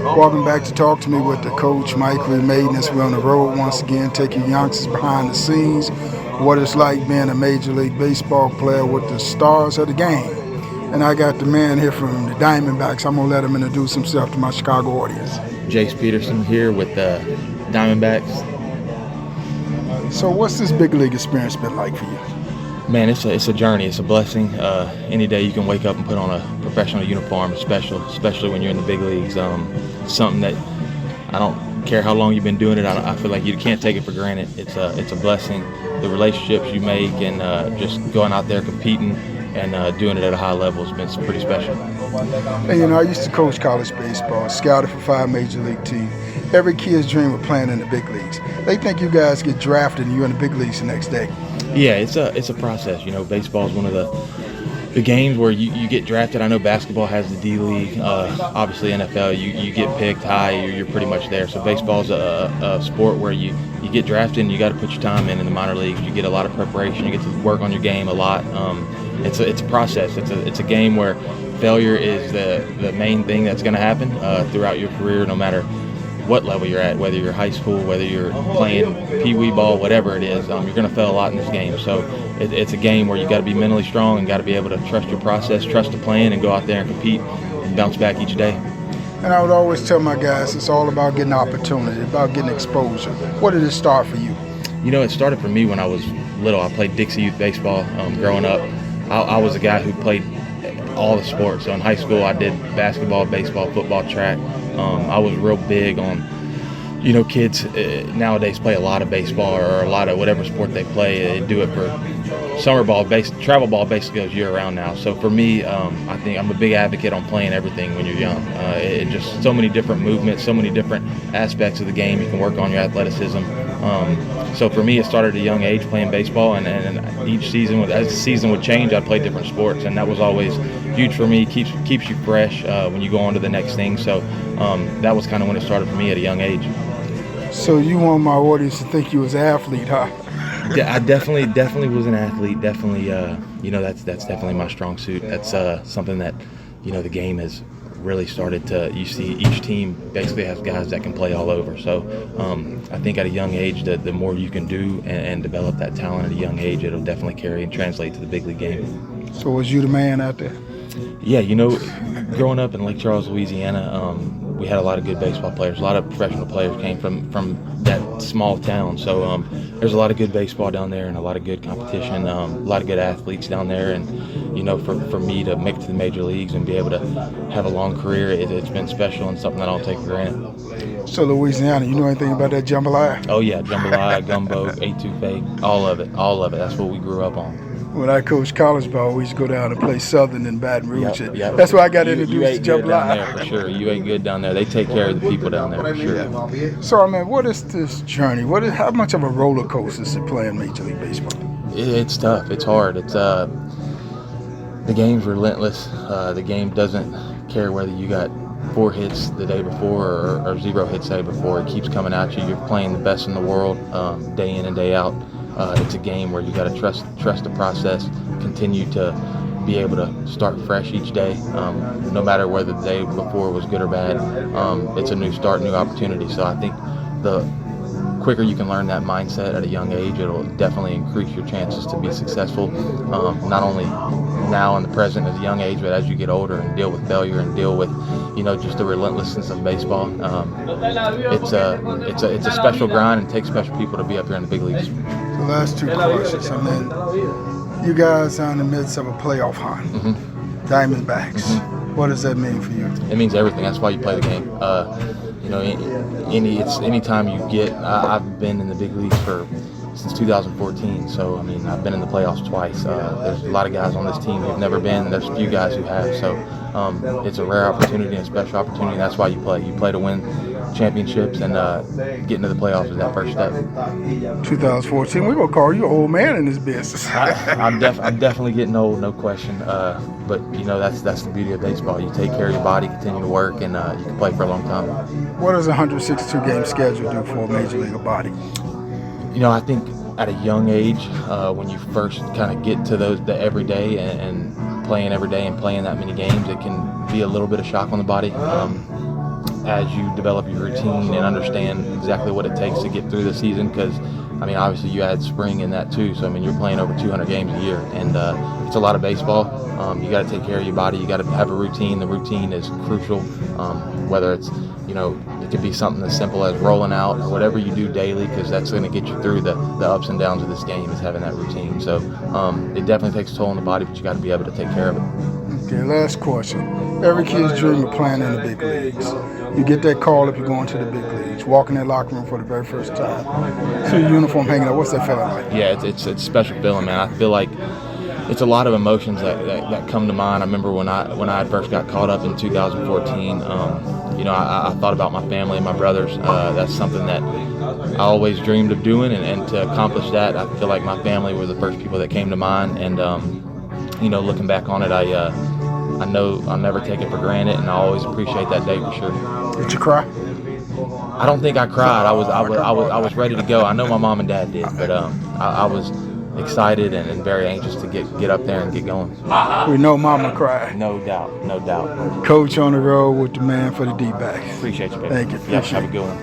Welcome back to Talk to Me with the coach, Mayden, as we're on the road once again, taking youngsters behind the scenes, what it's like being a Major League Baseball player with the stars of the game. And I got the man here from the Diamondbacks. I'm going to let him introduce himself to my Chicago audience. Jace Peterson here with the Diamondbacks. So what's this big league experience been like for you? Man, it's a journey. It's a blessing. Any day you can wake up and put on a professional uniform is special, especially when you're in the big leagues. Something that I don't care how long you've been doing it. I feel like you can't take it for granted. It's a blessing. The relationships you make and just going out there competing and doing it at a high level has been pretty special. And I used to coach college baseball, scouted for 5 major league teams. Every kid's dream of playing in the big leagues. They think you guys get drafted and you're in the big leagues the next day. Yeah, it's a process. Baseball is one of the games where you get drafted. I know basketball has the D League. Obviously, NFL, you get picked high, you're pretty much there. So baseball's a sport where you get drafted and you got to put your time in the minor leagues. You get a lot of preparation. You get to work on your game a lot. It's a process. It's a game where failure is the main thing that's going to happen throughout your career, no matter what level you're at, whether you're high school, whether you're playing pee-wee ball, whatever it is, you're going to fail a lot in this game. So it's a game where you got to be mentally strong and got to be able to trust your process, trust the plan, and go out there and compete and bounce back each day. And I would always tell my guys it's all about getting opportunity, about getting exposure. What did it start for you? It started for me when I was little. I played Dixie Youth Baseball growing up. I was a guy who played all the sports. So in high school, I did basketball, baseball, football, track. I was real big on, kids nowadays play a lot of baseball or a lot of whatever sport they play. They do it for summer ball. Travel ball basically goes year-round now. So for me, I think I'm a big advocate on playing everything when you're young. It just so many different movements, so many different aspects of the game. You can work on your athleticism. So for me, it started at a young age playing baseball, and each season, as the season would change, I'd play different sports, and that was always huge for me. Keeps you fresh when you go on to the next thing. So that was kind of when it started for me at a young age. So you want my audience to think you was an athlete, huh? I definitely was an athlete. Definitely, that's definitely my strong suit. That's something that the game has really started to. You see, each team basically has guys that can play all over. So I think at a young age, the more you can do and develop that talent at a young age, it'll definitely carry and translate to the big league game. So was you the man out there? Yeah, growing up in Lake Charles, Louisiana, we had a lot of good baseball players. A lot of professional players came from that small town. So there's a lot of good baseball down there and a lot of good competition, a lot of good athletes down there. And, for me to make it to the major leagues and be able to have a long career, it's been special and something that I don't take for granted. So Louisiana, you know anything about that jambalaya? Oh, yeah, jambalaya, gumbo, etouffee, all of it. That's what we grew up on. When I coached college ball, we used to go down and play Southern in Baton Rouge. Yep. That's why I got introduced to jambalaya. Down there for sure. You ate good down there. They take care of the people down there for sure. So, what is this journey? How much of a roller coaster is it playing Major League Baseball? It's tough. It's hard. It's the game's relentless. The game doesn't care whether you got 4 hits the day before or 0 hits the day before. It keeps coming at you. You're playing the best in the world day in and day out. It's a game where you got to trust the process, continue to be able to start fresh each day, no matter whether the day before was good or bad. It's a new start, new opportunity. So I think the quicker you can learn that mindset at a young age, it'll definitely increase your chances to be successful, not only now in the present as a young age, but as you get older and deal with failure and deal with just the relentlessness of baseball. It's a special grind and takes special people to be up here in the big leagues. The last 2 questions. You guys are in the midst of a playoff hunt. Mm-hmm. Diamondbacks. Mm-hmm. What does that mean for you? It means everything. That's why you play the game. Any time you get. I've been in the big leagues since 2014. So I've been in the playoffs twice. There's a lot of guys on this team who've never been. There's a few guys who have. So it's a rare opportunity and a special opportunity. That's why you play. You play to win championships, and getting to the playoffs is that first step. 2014, we're gonna call you an old man in this business. I'm definitely getting old, no question. But that's the beauty of baseball. You take care of your body, continue to work, and you can play for a long time. What does a 162 game schedule do for a major league body? I think at a young age, when you first kind of get to the everyday and playing every day and playing that many games, it can be a little bit of shock on the body. as you develop your routine and understand exactly what it takes to get through the season. Because I mean, obviously you add spring in that too. So I mean, you're playing over 200 games a year, and it's a lot of baseball. You got to take care of your body. You got to have a routine. The routine is crucial. Whether it's, it could be something as simple as rolling out or whatever you do daily, because that's going to get you through the ups and downs of this game, is having that routine. So it definitely takes a toll on the body, but you got to be able to take care of it. Okay, last question. Every kid's dream of playing in the big leagues. You get that call if you're going to the big leagues, walking in that locker room for the very first time. See your uniform hanging up. What's that feeling like? Yeah, it's a special feeling, man. I feel like it's a lot of emotions that come to mind. I remember when I first got caught up in 2014. I thought about my family and my brothers. That's something that I always dreamed of doing, and to accomplish that, I feel like my family were the first people that came to mind. And looking back on it, I know I'll never take it for granted, and I always appreciate that day for sure. Did you cry? I don't think I cried. I was ready to go. I know my mom and dad did, but I was excited and very anxious to get up there and get going. We know Mama cried. No doubt. Coach on the road with the man for the DBacks. Appreciate you, baby. Thank you. Yeah, have a good one.